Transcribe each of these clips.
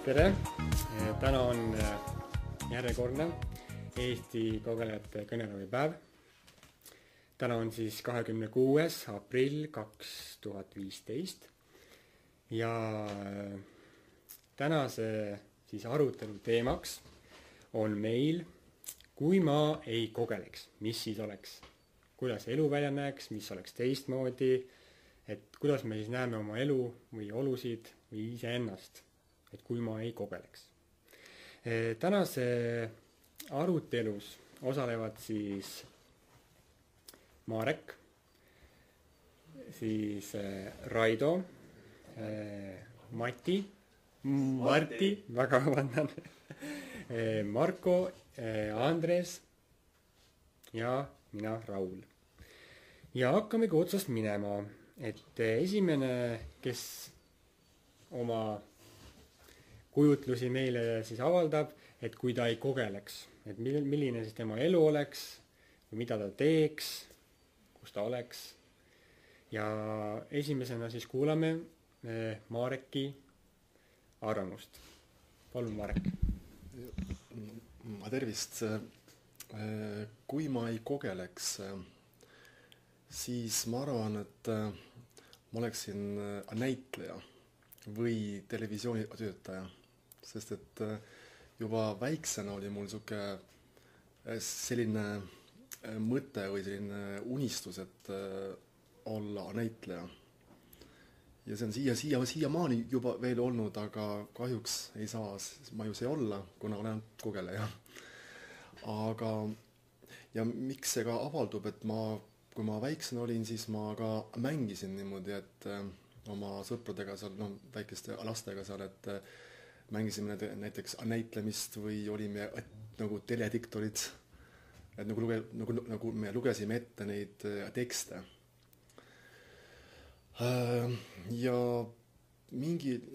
Tere! Täna on järjekordne Eesti kogelejate kõneruumi päev. Täna on siis 26. aprill 2015 ja tänase siis arutelu teemaks on meil, kui ma ei kogeleks, mis siis oleks, kuidas elu välja näeks, mis oleks teistmoodi, et kuidas me siis näeme oma elu või olusid või iseennast, et kui ma ei kogeleks. Tänase arutelus osalevad siis Marek, siis Raido, Marti, väga vabandan, Marko, Andres ja mina, Raul. Ja hakkamegi otsast minema, et esimene, kes oma kujutlusi meile siis avaldab, et kui ta ei kogeleks, et milline siis tema elu oleks, mida ta teeks, kus ta oleks. Ja esimesena siis kuulame Mareki arvamust. Palun, Marek. Tervist. Kui ma ei kogeleks, siis ma arvan, et ma oleksin näitleja või televisioonitöötaja. Sest et juba väiksena oli mul selline mõte või selline unistus, et olla näitleja. Ja see on siiamaani juba veel olnud, aga kahjuks ei saa ma ju see olla, kuna olen kogeleja. Aga ja miks see ka avaldub, et kui ma väiksena olin, siis ma ka mängisin niimoodi, et oma sõpradega seal, väikeste lastega seal, et mängisime näiteks näitlemist või olime nagu telediktorid, et nagu me lugesime ette neid tekste. Ja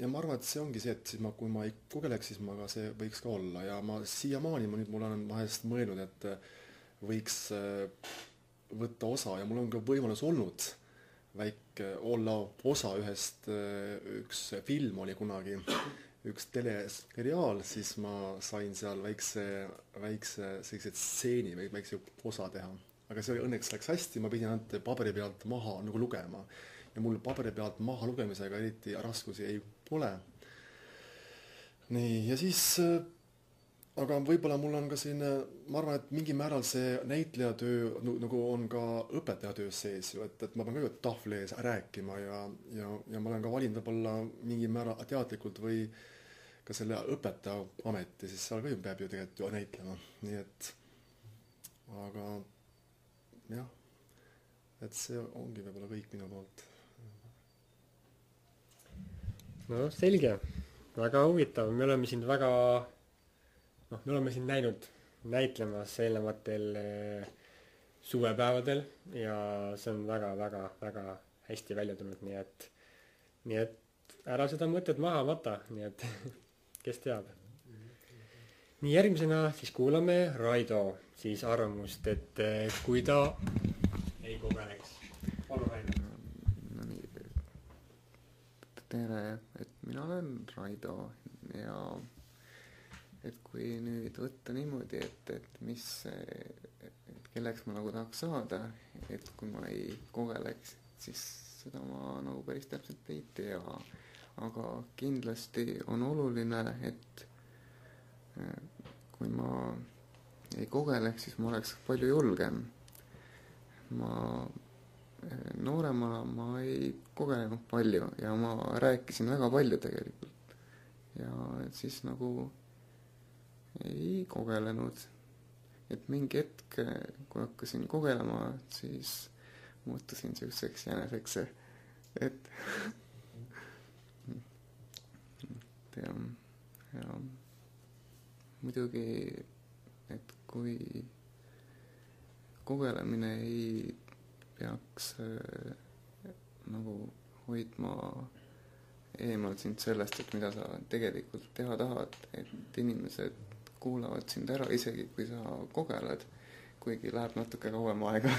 ma arvan, et see ongi see, et kui ma ei kogeleks, siis ma ka see võiks ka olla. Ja siiamaani mul on vahest mõelnud, et võiks võtta osa ja mul on ka võimalus olnud olla osa üks film oli kunagi, üks teleseriaal, siis ma sain seal väikse sellised stseeni või väikse osa teha. Aga see õnneks läks hästi, ma pidin ainult paberi pealt maha nagu lugema. Ja mul paberi pealt maha lugemisega eriti raskusi ei ole. Nii, ja siis aga võib-olla mul on ka selline, ma arvan, et mingi määral see näitlejatöö nagu on ka õpetajatöö sees ju, et ma pean ka tahvli ees rääkima ja ma olen ka valinud võib-olla mingi määral teadlikult või ka selle õpetaja ameti, siis seal ka ju peab ju tegelikult ju näitlema. Nii et, aga jah, et see ongi võib-olla kõik minu poolt. No selge, väga huvitav, me oleme sind näinud näitlemas eelnevatel suvepäevadel ja see on väga hästi välja tulnud, nii et ära seda mõtet maha mata, nii et kes teab. Nii järgmisena siis kuulame Raido siis arvamust, et kui ta ei kogeleks. Palun, Raido. No nii, tere, et mina olen Raido ja et kui nüüd võtta niimoodi, et kelleks ma nagu tahaks saada, et kui ma ei kogeleks, siis seda ma nagu päris täpselt ei tea. Aga kindlasti on oluline, et kui ma ei kogeleks, siis ma oleks palju julgem. Nooremana ma ei kogelenud palju ja ma rääkisin väga palju tegelikult. Ja siis nagu ei kogelenud. Et mingi hetk, kui hakkasin kogelema, siis muutusin selliseks jäneseks, et ja muidugi, et kui kogelemine ei peaks nagu hoidma eemal sind sellest, et mida sa tegelikult teha tahad, et inimesed kuulavad sind ära, isegi kui sa kogeled, kuigi läheb natuke kauem aega.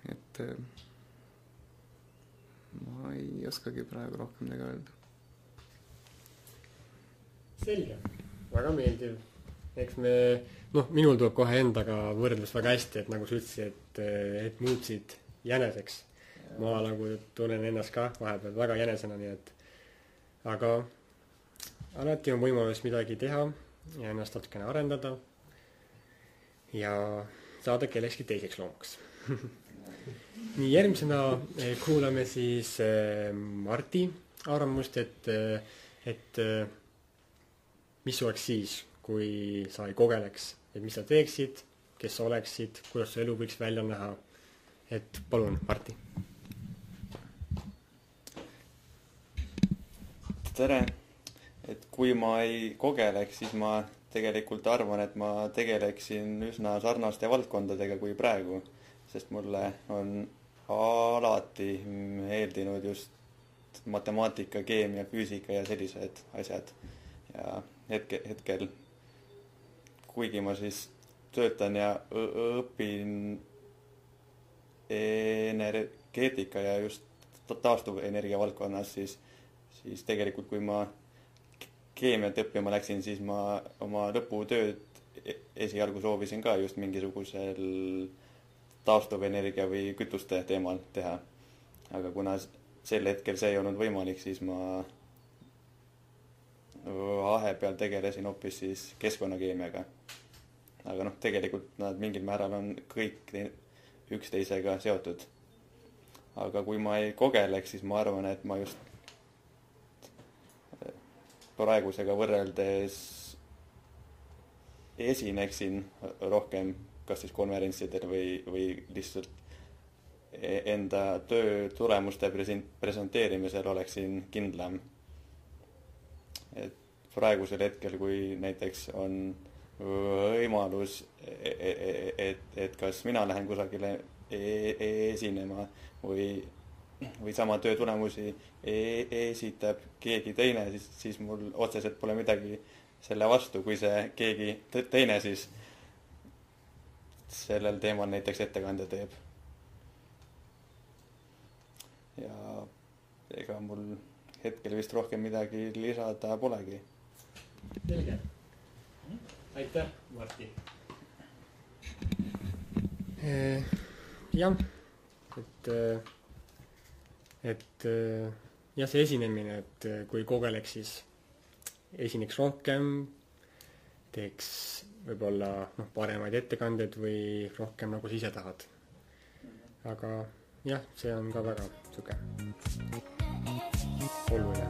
Et oskagi praegu rohkem midagi öelda. Selge, väga meeldiv. Eks me, minul tuleb kohe endaga võrdlus väga hästi, et nagu sa ütlesid, et muutsid jäneseks. Ma nagu tunnen ennast ka vahepeal väga jänesena, nii et aga alati on võimalus midagi teha ja ennast natukene arendada ja saada kellekski teiseks loomaks. Nii, järgmisena kuulame siis Marti arvamust, et mis oleks siis, kui sa ei kogeleks, et mis sa teeksid, kes sa oleksid, kuidas su elu võiks välja näha. Et palun, Marti. Tere! Et kui ma ei kogeleks, siis ma tegelikult arvan, et ma tegeleksin üsna sarnaste valdkondadega kui praegu, sest mulle on alati meeldinud just matemaatika, keemia, füüsika ja sellised asjad. Ja hetkel, kuigi ma siis töötan ja õpin energeetika ja just taastuvenergia valdkonnas, siis tegelikult kui ma keemiat õppima läksin, siis ma oma lõputööd esialgu soovisin ka just mingisugusel taastuvenergia või kütuste teemal teha. Aga kuna sel hetkel see ei olnud võimalik, siis ma vahepeal tegelesin hoopis siis keskkonnakeemiaga. Aga tegelikult nad mingil määral on kõik üksteisega seotud. Aga kui ma ei kogeleks, siis ma arvan, et ma just praegusega võrreldes esineksin rohkem, kas siis konverentsidel või lihtsalt enda töö tulemuste presenteerimisel oleksin kindlam. Et praegusel hetkel, kui näiteks on võimalus, et kas mina lähen kusagile esinema või sama töö tulemusi esitab keegi teine, siis mul otseselt pole midagi selle vastu, kui see keegi teine siis sellel teemal näiteks ettekande teeb. Ja ega mul hetkel vist rohkem midagi lisada polegi. Selge. Aitäh, Marti. Jah, et jah, see esinemine, et kui kogeleks, siis esineks rohkem, teeks võib-olla paremaid ettekanded või rohkem nagu sa ise tahad. Aga jah, see on ka väga suke oluline.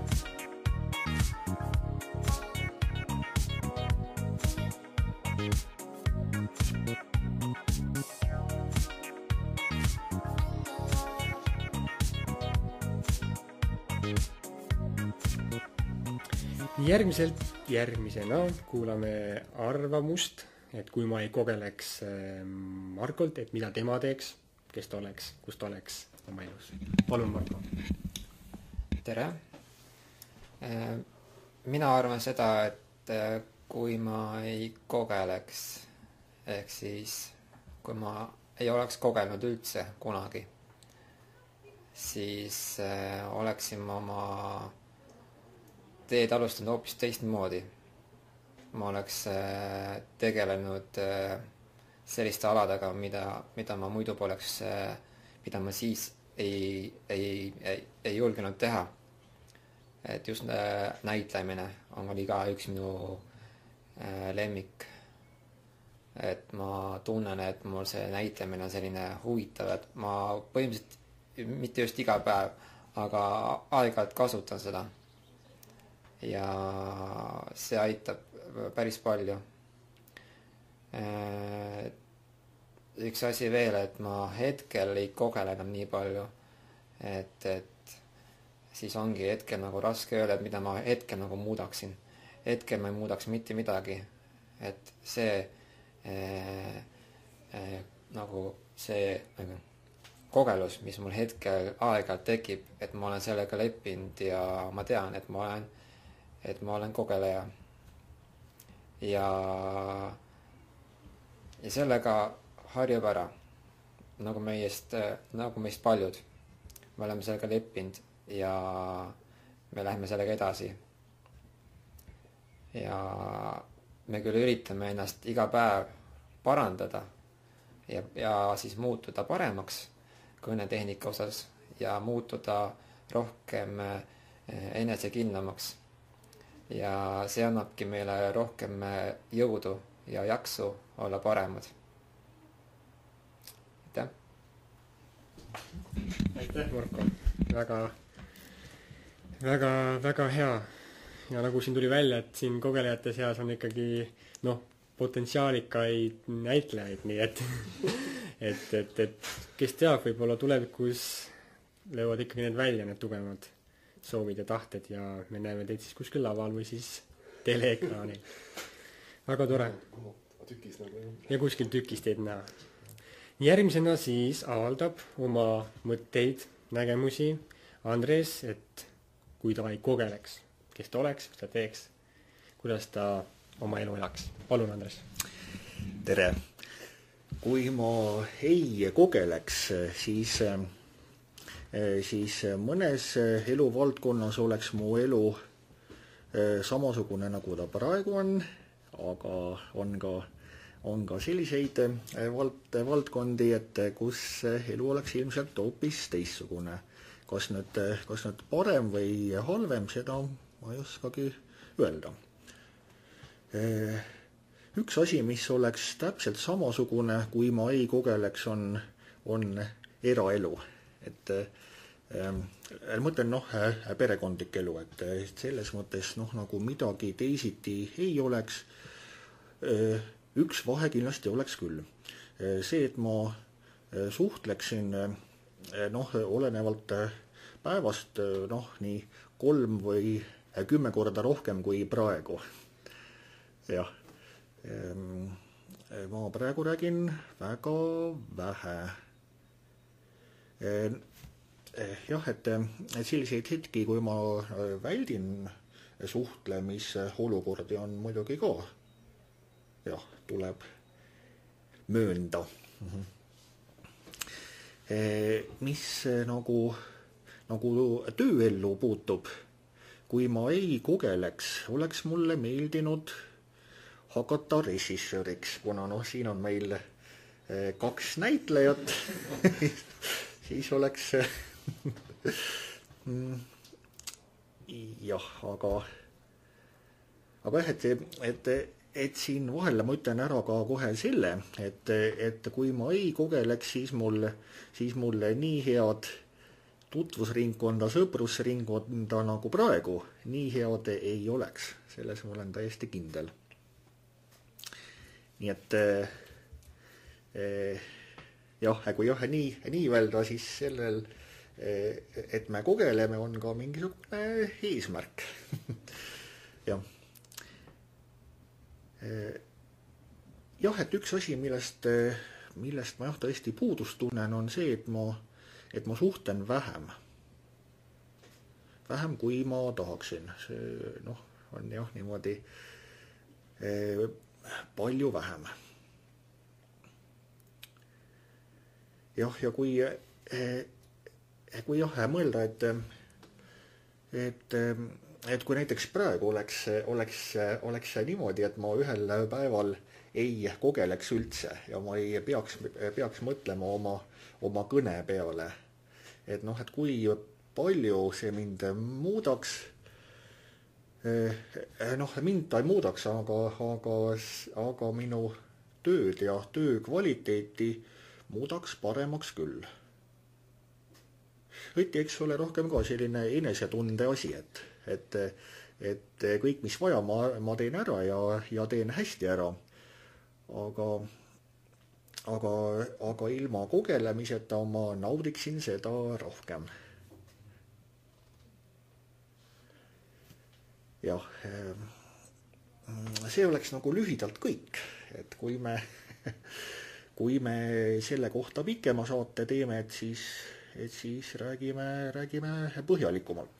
Järgmisena kuulame arvamust, et kui ma ei kogeleks Markolt, et mida tema teeks, kes ta oleks, kus ta oleks oma elus. Palun, Marko. Tere! Mina arvan seda, et kui ma ei kogeleks, ehk siis kui ma ei oleks kogelnud üldse kunagi, siis oleksin ma oma teed alustanud hoopis teistmoodi. Ma oleks tegelenud selliste aladega, mida ma muidu poleks, mida ma siis ei julgenud teha. Et just näitlemine oli ka üks minu lemmik. Et ma tunnen, et mul see näitlemine on selline huvitav, et ma põhimõtteliselt mitte just iga päev, aga aeg-ajalt kasutan seda. Ja see aitab päris palju. Üks asi veel, et ma hetkel ei kogele enam nii palju, et siis ongi hetkel nagu raske öelda, et mida ma hetkel nagu muudaksin. Hetkel ma ei muudaks mitte midagi, et see nagu see kogelus, mis mul hetkel aeg-ajalt tekib, et ma olen sellega leppinud ja ma tean, et ma olen kogeleja. Ja sellega harjub ära, nagu meist paljud. Me oleme sellega leppinud ja me läheme sellega edasi. Ja me küll üritame ennast iga päev parandada ja siis muutuda paremaks kõnetehnika osas ja muutuda rohkem enesekindlamaks. Ja see annabki meile rohkem jõudu ja jaksu olla paremad. Aitäh! Aitäh, Marko! Väga hea. Ja nagu siin tuli välja, et siin kogelejate seas on ikkagi potentsiaalikaid näitlejaid, nii et kes teab, võib-olla tulevikus löövad ikkagi need välja, need tugevamad soovid ja tahted ja me näeme teid siis kuskil laval või siis teleekraanil. Väga tore. Ja kuskil tükis teid näha. Järgmisena siis avaldab oma mõtteid, nägemusi Andres, et kui ta ei kogeleks, kes ta oleks, mis ta teeks, kuidas ta oma elu elaks. Palun, Andres. Tere! Kui ma ei kogeleks, siis mõnes eluvaldkonnas oleks mu elu samasugune, nagu ta praegu on, aga on ka selliseid valdkondi, et kus elu oleks ilmselt hoopis teistsugune. Kas nüüd parem või halvem, seda ma ei oskagi öelda. Üks asi, mis oleks täpselt samasugune, kui ma ei kogeleks, on eraelu. Ma mõtlen perekondlik elu, et selles mõttes nagu midagi teisiti ei oleks. Üks vahe kindlasti oleks küll. See, et ma suhtleksin olenevalt päevast nii 3 või 10 korda rohkem kui praegu. Jah. Ma praegu räägin väga vähe. Jah, et selliseid hetki, kui ma väldin suhtlemise olukordi, on muidugi ka. Jah, tuleb möönda. Mis nagu tööellu puutub, kui ma ei kogeleks, oleks mulle meeldinud hakata režissööriks, kuna siin on meil 2 näitlejat, siis oleks jah, aga et siin vahele ma ütlen ära ka kohe selle, et kui ma ei kogeleks, siis mulle nii head tutvusringkonda, sõprusringkonda nagu praegu, nii head ei oleks. Selles ma olen täiesti kindel. Nii et kui nii öelda, siis sellel, et me kogeleme, on ka mingisugune eesmärk. Jah. Jah, et üks asi, millest ma tõesti puudust tunnen, on see, et ma suhtlen vähem. Vähem, kui ma tahaksin. See on jah niimoodi palju vähem. Jah, ja kui mõelda, et kui näiteks praegu oleks niimoodi, et ma ühel päeval ei kogeleks üldse ja ma ei peaks mõtlema oma kõne peale, et kui palju see mind muudaks, mind ta ei muudaks, aga minu tööd ja töö kvaliteeti muudaks paremaks küll. Eks ole rohkem ka selline enesetunde asi, et kõik, mis vaja, ma teen ära ja teen hästi ära. Aga ilma kogelemiseta ma naudiksin seda rohkem. Jah, see oleks nagu lühidalt kõik, et kui me selle kohta pikema saate teeme, et siis räägime põhjalikumalt.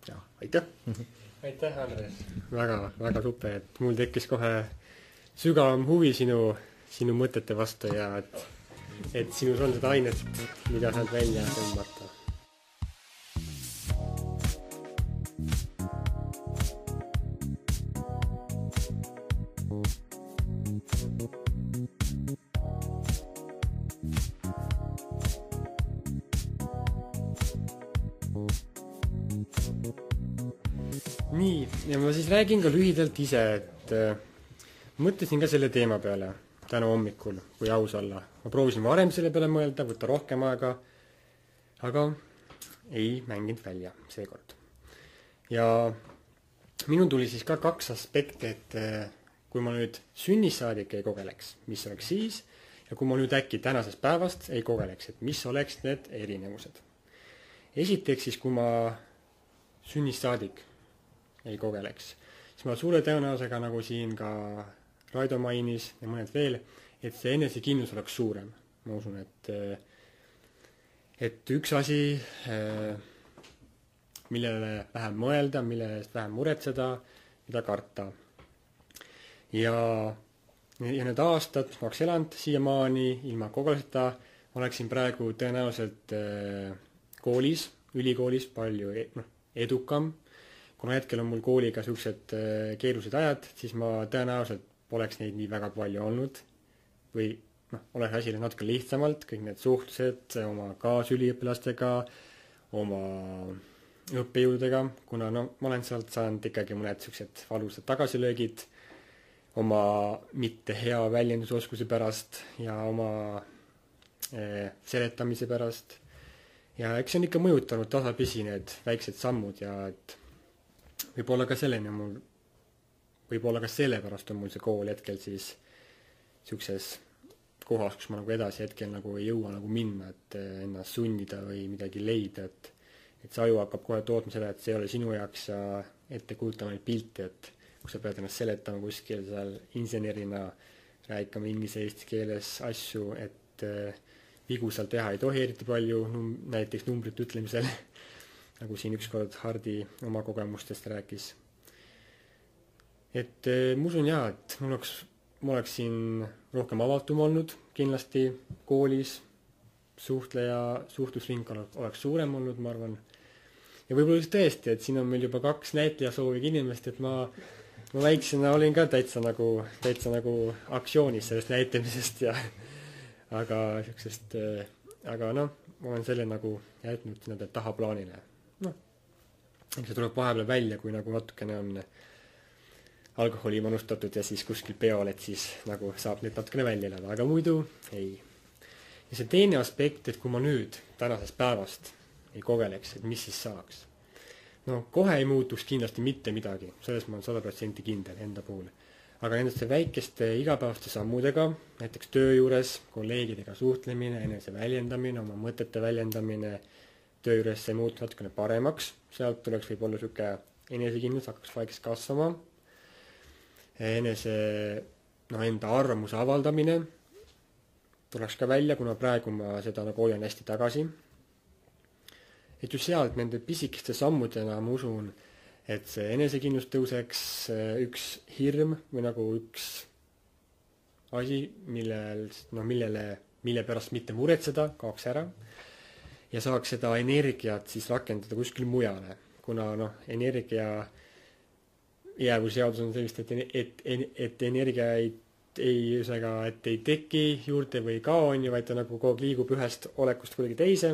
Ja, aitäh! Aitäh, Andres! Väga super, et mul tekkis kohe sügavam huvi sinu mõtete vastu ja et sinus on seda ainet, mida saad välja tõmmata. nii, ja ma siis räägin ka lühidalt ise, et mõtlesin ka selle teema peale täna hommikul, kui aus olla. Ma proovisin varem selle peale mõelda, võtta rohkem aega, aga ei mänginud välja seekord. Ja minul tuli siis ka 2 aspekti, et kui ma nüüd sünnist saadik ei kogeleks, mis oleks siis, ja kui ma nüüd äkki tänasest päevast ei kogeleks, et mis oleks need erinevused. Esiteks siis, kui ma sünnist saadik ei kogeleks, siis ma suure tõenäosusega, nagu siin ka Raido mainis ja mõned veel, et see enesekindlus oleks suurem. Ma usun, et üks asi, millele vähem mõelda, mille eest vähem muretseda, mida karta. Ja need aastad, mis ma oleks elanud siiamaani ilma kogeluseta, ma oleksin praegu tõenäoliselt koolis, ülikoolis palju edukam. Kuna hetkel on mul kooliga sellised keerulised ajad, siis ma tõenäoliselt poleks neid nii väga palju olnud või oleks asi natuke lihtsamalt, kõik need suhtlused oma kaasüliõpilastega, oma õppejõududega, kuna ma olen sealt saanud ikkagi mõned sellised valusad tagasilöögid oma mitte hea väljendusoskuse pärast ja oma seletamise pärast. Ja eks on ikka mõjutanud tasapisi need väiksed sammud ja et võib-olla ka sellepärast on mul see kool hetkel siis sellises kohas, kus ma nagu edasi hetkel nagu ei jõua nagu minna, et ennast sunnida või midagi leida, et see aju hakkab kohe tootma seda, et see ei ole sinu jaoks ja ette kujutama neid pilti, et kui sa pead ennast seletama kuskil seal insenerina, rääkima inglise eesti keeles asju, et vigu seal teha ei tohi eriti palju, näiteks numbrite ütlemisel, nagu siin ükskord Hardi oma kogemustest rääkis. Et ma usun jaa, et ma oleksin rohkem avatum olnud kindlasti koolis, suhtlusring oleks suurem olnud, ma arvan. Ja võib-olla just tõesti, et siin on meil juba 2 näitlejasooviga inimest, et ma väiksena olin ka täitsa nagu aktsioonis sellest näitlemisest ja aga ma olen selle nagu jätnud nende tahaplaanile. See tuleb vahepeal välja, kui nagu natukene on alkoholi manustatud ja siis kuskil peol, et siis nagu saab need natukene välja elada, aga muidu ei. Ja see teine aspekt, et kui ma nüüd tänasest päevast ei kogeleks, et mis siis saaks. Kohe ei muutuks kindlasti mitte midagi, selles ma olen 100% kindel enda puhul. Aga nendeste väikeste igapäevaste sammudega, näiteks töö juures, kolleegidega suhtlemine, enese väljendamine, oma mõtete väljendamine, töö juures see muutus natukene paremaks, sealt tuleks võib-olla selline enesekindlus hakkaks vaikselt kasvama, enda arvamuse avaldamine tuleks ka välja, kuna praegu ma seda nagu hoian hästi tagasi. Et just sealt nende pisikeste sammudena ma usun, et see enesekindlus tõuseks üks hirm või nagu üks asi, mille pärast mitte muretseda, kaoks ära ja saaks seda energiat siis rakendada kuskil mujale, kuna energia jäävusseadus on sellist, et energia ei teki juurde või kao, vaid ta nagu kogu liigub ühest olekust kuidagi teise,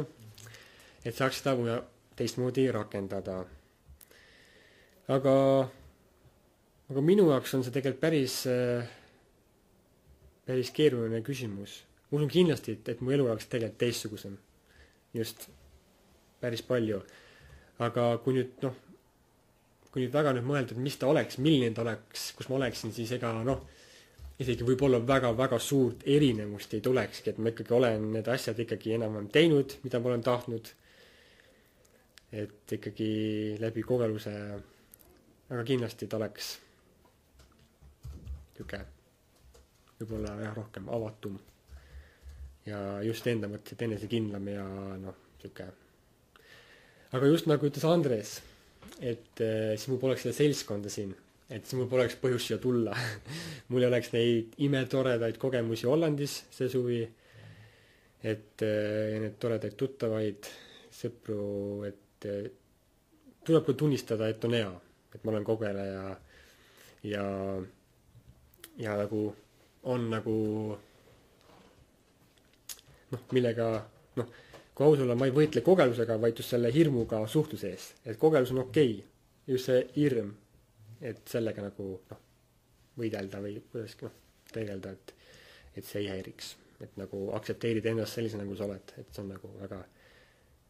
et saaks seda teistmoodi rakendada. Aga minu jaoks on see tegelikult päris keeruline küsimus. Ma usun kindlasti, et mu elu oleks tegelikult teistsugusem. Just päris palju. Aga kui nüüd väga mõelda, et mis ta oleks, milline ta oleks, kus ma oleksin, siis ega isegi võib-olla väga-väga suurt erinevust ei tulekski, et ma ikkagi olen need asjad ikkagi enam teinud, mida ma olen tahtnud. Et ikkagi läbi kogeluse, aga kindlasti ta oleks võib-olla rohkem avatum ja just enda mõttes, et enesekindlam ja Aga just nagu ütles Andres, et siis mul poleks seda seltskonda siin, et siis mul poleks põhjust siia tulla. Mul ei oleks neid imetoredaid kogemusi Hollandis see suvi, et need toredaid tuttavaid sõpru, et tuleb ka tunnistada, et on hea, et ma olen kogeleja ja nagu on nagu millega kui aus olla, ma ei võitle kogelusega, vaid just selle hirmuga suhtluse ees, et kogelus on okei. just see hirm, et sellega nagu noh, võidelda või kuidagi noh, tegeleda, et see ei häiriks. Et nagu aktsepteerida ennast sellise, nagu sa oled, et see on nagu väga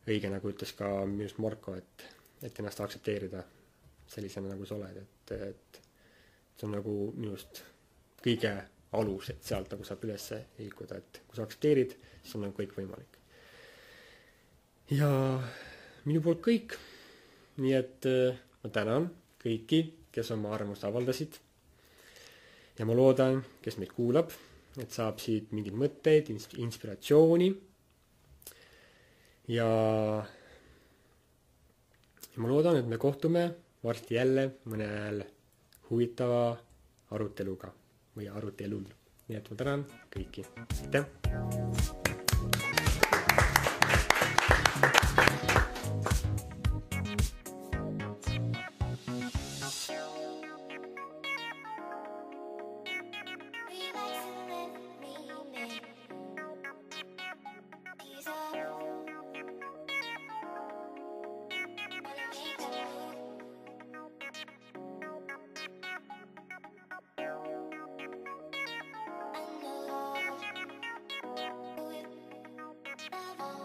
õige, nagu ütles ka minust Marko, et ennast aktsepteerida sellisena, nagu sa oled, et see on nagu minust kõige alus, et sealt nagu saab üles liikuda, et kui sa aktsepteerid, siis on nagu kõik võimalik. Ja minu poolt kõik, nii et ma tänan kõiki, kes oma arvamust avaldasid ja ma loodan, kes meid kuulab, et saab siit mingeid mõtteid, inspiratsiooni ja ma loodan, et me kohtume varsti jälle mõnel huvitava aruteluga või arutelul. Nii et ma tänan kõiki. Aitäh! I know